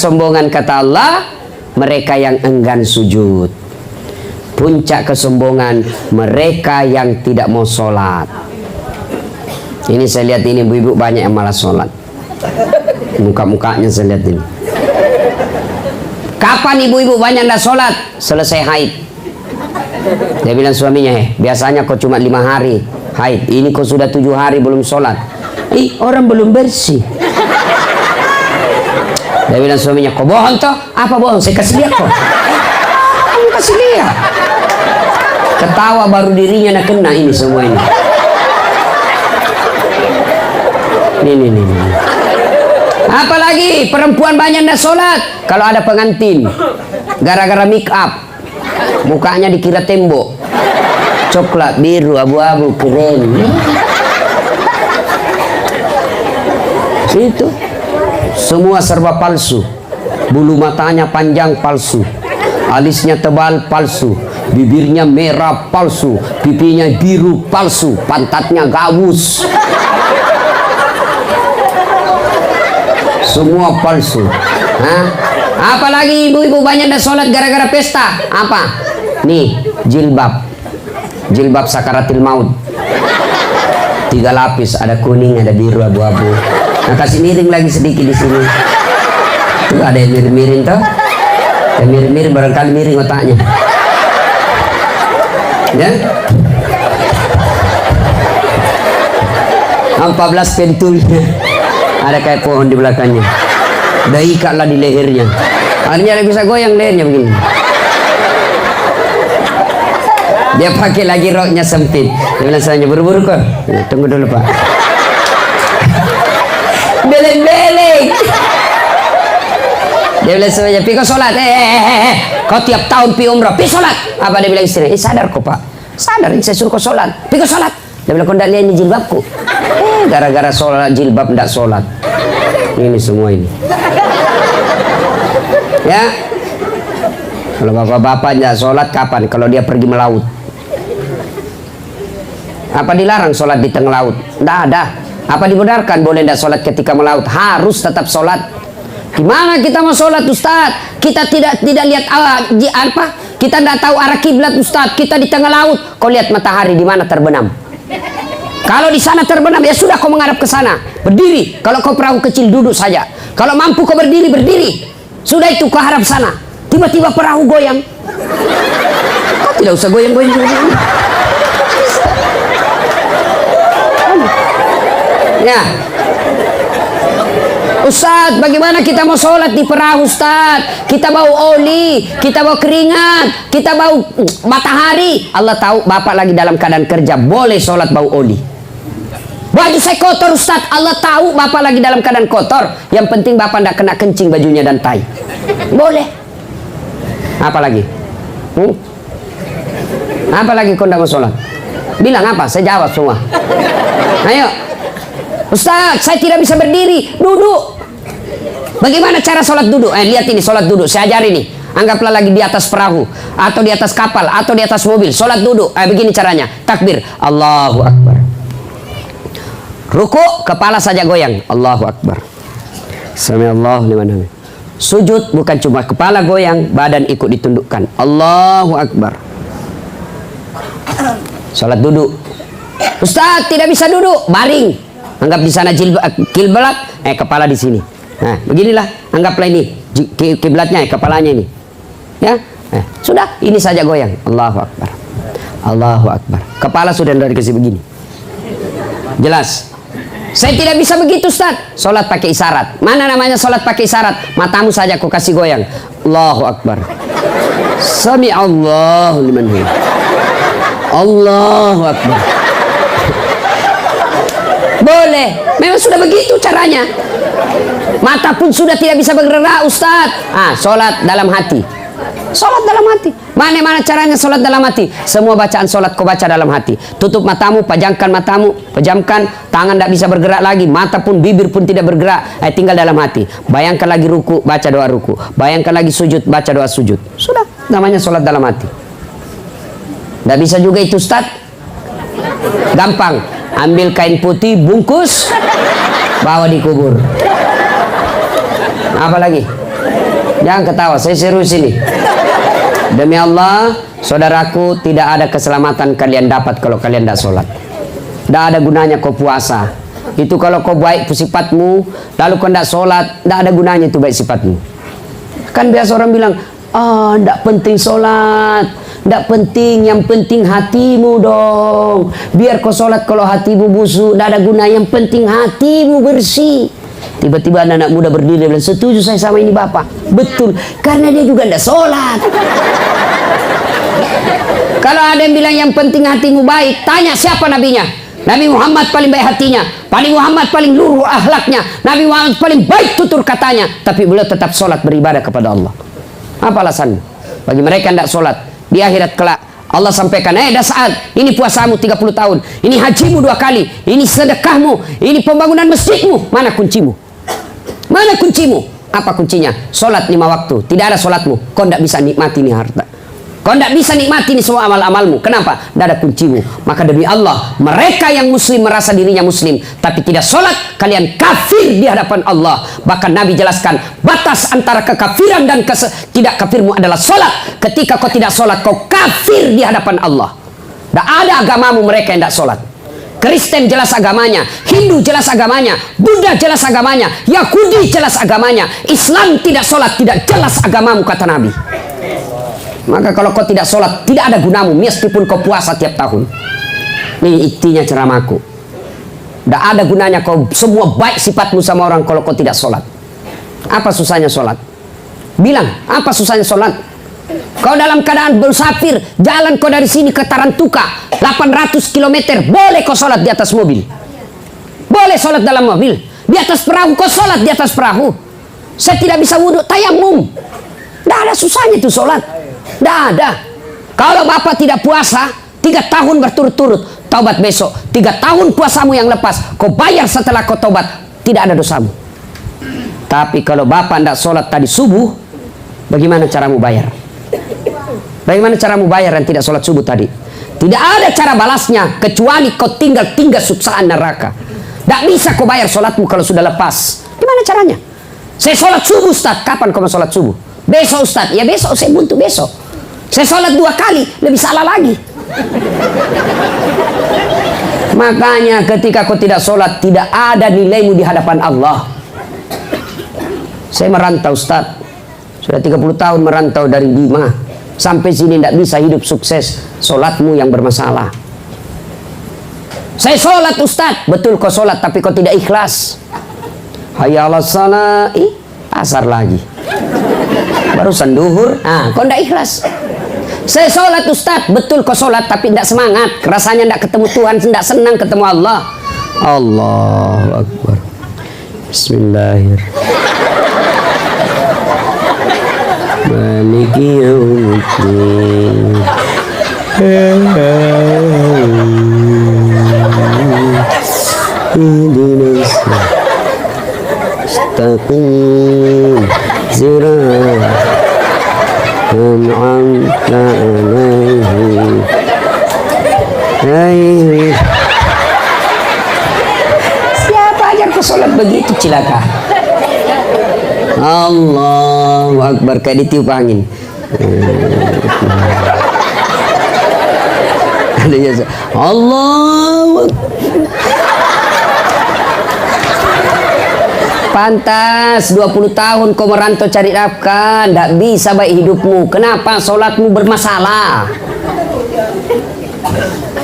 Kesombongan kata Allah, mereka yang enggan sujud. Puncak kesombongan, mereka yang tidak mau sholat. Ini saya lihat ini ibu-ibu banyak yang malas sholat. Muka-mukanya saya lihat ini. Kapan ibu-ibu banyak tidak sholat? Selesai haid. Dia bilang suaminya, biasanya kau cuma 5 hari haid, ini kau sudah 7 hari belum sholat. Ih, orang belum bersih. Dia bilang suaminya, kau bohong toh? Apa bohong? Saya kasih lihat kok. Kamu kasih lihat. Ketawa baru dirinya nak kena ini semua ini. Nih. Apalagi perempuan banyak nak sholat. Kalau ada pengantin, gara-gara make up, mukanya dikira tembok, coklat, biru, abu-abu, keren. Itu semua serba palsu. Bulu matanya panjang palsu, alisnya tebal palsu, bibirnya merah palsu, pipinya biru palsu, pantatnya gabus. Semua palsu. Hah? Apalagi ibu-ibu banyak dah sholat gara-gara pesta. Apa? Nih, jilbab. Jilbab sakaratil maut. 3 lapis, ada kuning, ada biru, abu-abu. Nah, kasih miring lagi sedikit di sini. Tuh ada yang miring-miring toh. Yang miring-miring barangkali miring otaknya. Ya? 14 pentulnya. Ada kayak pohon di belakangnya. Udah ikat lah di lehernya. Akhirnya dia bisa goyang lehernya begini. Dia pakai lagi roknya sempit. Dia bilang saya buru-buru kok. Tunggu dulu pak. Beleng-beleng. Dia bilang semuanya, pi kau sholat. Kau tiap tahun pi umrah, pi sholat. Apa dia bilang istri? Sadar kok pak. Sadar, saya suruh kau sholat. Pi kau sholat. Dia bilang kau tidak lihat ini jilbabku. Gara-gara sholat jilbab tidak sholat. Ini semua ini. Ya. Kalau bapak-bapak tidak sholat kapan? Kalau dia pergi melaut. Apa dilarang sholat di tengah laut? Tidak ada. Apa dibenarkan boleh tidak sholat ketika melaut? Harus tetap sholat. Gimana kita mau sholat Ustaz? Kita tidak lihat apa? Kita tidak tahu arah kiblat Ustaz. Kita di tengah laut. Kau lihat matahari di mana terbenam? Kalau di sana terbenam, ya sudah kau menghadap ke sana. Berdiri. Kalau kau perahu kecil duduk saja. Kalau mampu kau berdiri, berdiri. Sudah itu kau harap sana. Tiba-tiba perahu goyang. Kau tidak usah goyang-goyang. Ya. Ustaz, bagaimana kita mau sholat di perahu Ustaz? Kita bau oli, kita bau keringat, kita bau matahari. Allah tahu bapak lagi dalam keadaan kerja, boleh sholat bau oli. Baju saya kotor Ustaz, Allah tahu bapak lagi dalam keadaan kotor. Yang penting bapak tidak kena kencing bajunya dan tai. Boleh. Apa lagi? Apa lagi kau tidak mau sholat? Bilang apa? Saya jawab semua. Ayo. Ustaz, saya tidak bisa berdiri, duduk. Bagaimana cara sholat duduk? Lihat ini sholat duduk, saya ajari nih. Anggaplah lagi di atas perahu, atau di atas kapal, atau di atas mobil. Sholat duduk, begini caranya. Takbir, Allahu Akbar. Ruku, kepala saja goyang, Allahu Akbar. Sami'allahu liman hamidah. Sujud, bukan cuma kepala goyang, badan ikut ditundukkan, Allahu Akbar. Sholat duduk. Ustaz, tidak bisa duduk, baring. Anggap di sana kiblat, kepala di sini. Nah, beginilah, anggaplah ini kiblatnya, kepalanya ini. Ya, sudah, ini saja goyang. Allahu Akbar, Allahu Akbar. Kepala sudah dikasih begini. Jelas. Saya tidak bisa begitu Ustaz. Sholat pakai isyarat. Mana namanya sholat pakai isyarat? Matamu saja aku kasih goyang. Allahu Akbar. Sami'allahu liman hamidah. Allahu Akbar. Boleh, memang sudah begitu caranya. Mata pun sudah tidak bisa bergerak Ustaz. Sholat dalam hati. Sholat dalam hati. Mana caranya sholat dalam hati? Semua bacaan sholat kau baca dalam hati. Tutup matamu, pejamkan matamu, pejamkan. Tangan tidak bisa bergerak lagi. Mata pun, bibir pun tidak bergerak. Tinggal dalam hati. Bayangkan lagi ruku, baca doa ruku. Bayangkan lagi sujud, baca doa sujud. Sudah, namanya sholat dalam hati. Tidak bisa juga itu Ustaz. Gampang. Ambil kain putih, bungkus, bawa di kubur. Apa lagi? Jangan ketawa, saya serius ini. Demi Allah, saudaraku, tidak ada keselamatan kalian dapat kalau kalian tidak sholat. Tidak ada gunanya kau puasa. Itu kalau kau baik sifatmu, lalu kau tidak sholat, tidak ada gunanya itu baik sifatmu. Kan biasa orang bilang, tidak penting sholat, tidak penting, yang penting hatimu dong. Biar kau sholat kalau hatimu busuk, tidak ada guna, yang penting hatimu bersih. Tiba-tiba anak muda berdiri dan bilang, setuju saya sama ini Bapak. Betul, karena dia juga tidak sholat. Kalau ada yang bilang yang penting hatimu baik, tanya siapa nabinya. Nabi Muhammad paling baik hatinya, Nabi Muhammad paling luruh akhlaknya, Nabi Muhammad paling baik tutur katanya, tapi beliau tetap sholat beribadah kepada Allah. Apa alasannya? Bagi mereka yang tidak sholat, di akhirat kelak Allah sampaikan, dah saat ini puasamu 30 tahun, ini hajimu 2 kali, ini sedekahmu, ini pembangunan masjidmu, mana kuncimu? Mana kuncimu? Apa kuncinya? Sholat 5 waktu. Tidak ada sholatmu, kau tidak bisa nikmati ini harta. Kau tidak bisa nikmati ini semua amal-amalmu. Kenapa? Tidak ada kuncimu. Maka demi Allah, mereka yang muslim merasa dirinya muslim, tapi tidak sholat, kalian kafir di hadapan Allah. Bahkan Nabi jelaskan, batas antara kekafiran dan tidak kafirmu adalah sholat. Ketika kau tidak sholat, kau kafir di hadapan Allah. Tidak ada agamamu mereka yang tidak sholat. Kristen jelas agamanya, Hindu jelas agamanya, Buddha jelas agamanya, Yahudi jelas agamanya, Islam tidak sholat, tidak jelas agamamu, kata Nabi. Maka kalau kau tidak sholat, tidak ada gunamu, meskipun kau puasa tiap tahun. Ini intinya ceramahku. Tidak ada gunanya kau semua baik sifatmu sama orang kalau kau tidak sholat. Apa susahnya sholat? Bilang, apa susahnya sholat? Kau dalam keadaan bersafir, jalan kau dari sini ke Tarantuka 800 km, boleh kau sholat di atas mobil. Boleh sholat dalam mobil. Di atas perahu, kau sholat di atas perahu. Saya tidak bisa wudhu, tayamum. Tidak ada susahnya itu sholat. Tidak ada. Kalau Bapak tidak puasa 3 tahun berturut-turut, taubat besok. 3 tahun puasamu yang lepas, kau bayar setelah kau taubat, tidak ada dosamu. Tapi kalau Bapak tidak sholat tadi subuh, bagaimana caramu bayar? Bagaimana caramu bayar yang tidak sholat subuh tadi? Tidak ada cara balasnya kecuali kau tinggal suksaan neraka. Tidak bisa kau bayar sholatmu kalau sudah lepas. Gimana caranya? Saya sholat subuh Ustaz. Kapan kau mau sholat subuh? Besok Ustaz. Ya besok, saya buntu besok. Saya sholat 2 kali, lebih salah lagi. Makanya ketika kau tidak sholat, tidak ada nilaimu di hadapan Allah. Saya merantau Ustaz, sudah 30 tahun merantau dari Bima sampai sini, tidak bisa hidup sukses. Sholatmu yang bermasalah. Saya sholat Ustaz. Betul kau sholat, tapi kau tidak ikhlas. Hayya 'alas shalah, asar lagi. Barusan duhur, kau tidak ikhlas. Saya sholat Ustaz. Betul kau sholat, tapi tidak semangat. Rasanya tidak ketemu Tuhan, tidak senang ketemu Allah. Allahu Akbar. Bismillahirrahmanirrahim. Maliki yaumiddin. Ihdinas mustaqim siratal an'amta 'alaihim. Siapa ajar kau sholat begitu cilaka? Allahu Akbar, kayak ditiup angin. Allahu Akbar. Pantas 20 tahun kau merantau cari nafkah, tidak bisa baik hidupmu. Kenapa? Sholatmu bermasalah.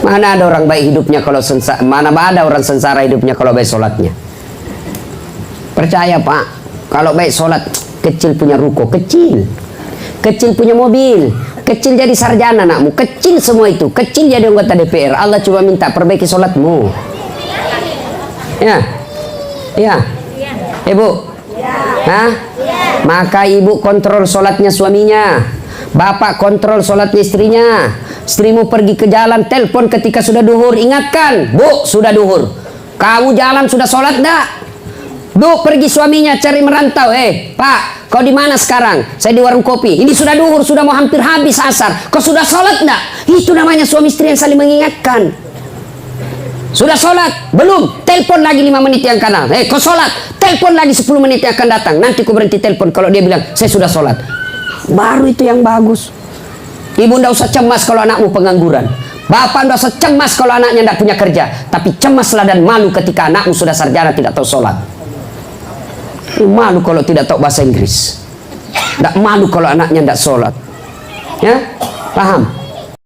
Mana ada orang baik hidupnya kalau sengsara? Mana ada orang sengsara hidupnya kalau baik sholatnya? Percaya Pak. Kalau baik sholat, kecil punya ruko, kecil punya mobil, kecil jadi sarjana anakmu, kecil semua itu, kecil jadi anggota DPR. Allah cuma minta perbaiki sholatmu. Ya, Ibu. Hah? Maka ibu kontrol sholatnya suaminya, bapak kontrol sholatnya istrinya. Istrimu pergi ke jalan, telepon ketika sudah duhur, ingatkan, Bu, sudah duhur. Kamu jalan sudah sholat enggak? Bu, pergi suaminya cari merantau. Pak, kau di mana sekarang? Saya di warung kopi. Ini sudah duhur, sudah mau hampir habis asar. Kau sudah sholat enggak? Itu namanya suami istri yang saling mengingatkan. Sudah sholat? Belum. Telepon lagi 5 menit yang kanan. Kau sholat? Telepon lagi 10 menit yang akan datang. Nanti kau berhenti telepon kalau dia bilang, saya sudah sholat. Baru itu yang bagus. Ibu ndak usah cemas kalau anakmu pengangguran. Bapak ndak usah cemas kalau anaknya tidak punya kerja. Tapi cemaslah dan malu ketika anakmu sudah sarjana tidak tahu sholat. Malu kalau tidak tahu bahasa Inggris. Tidak malu kalau anaknya tidak sholat. Ya? Paham?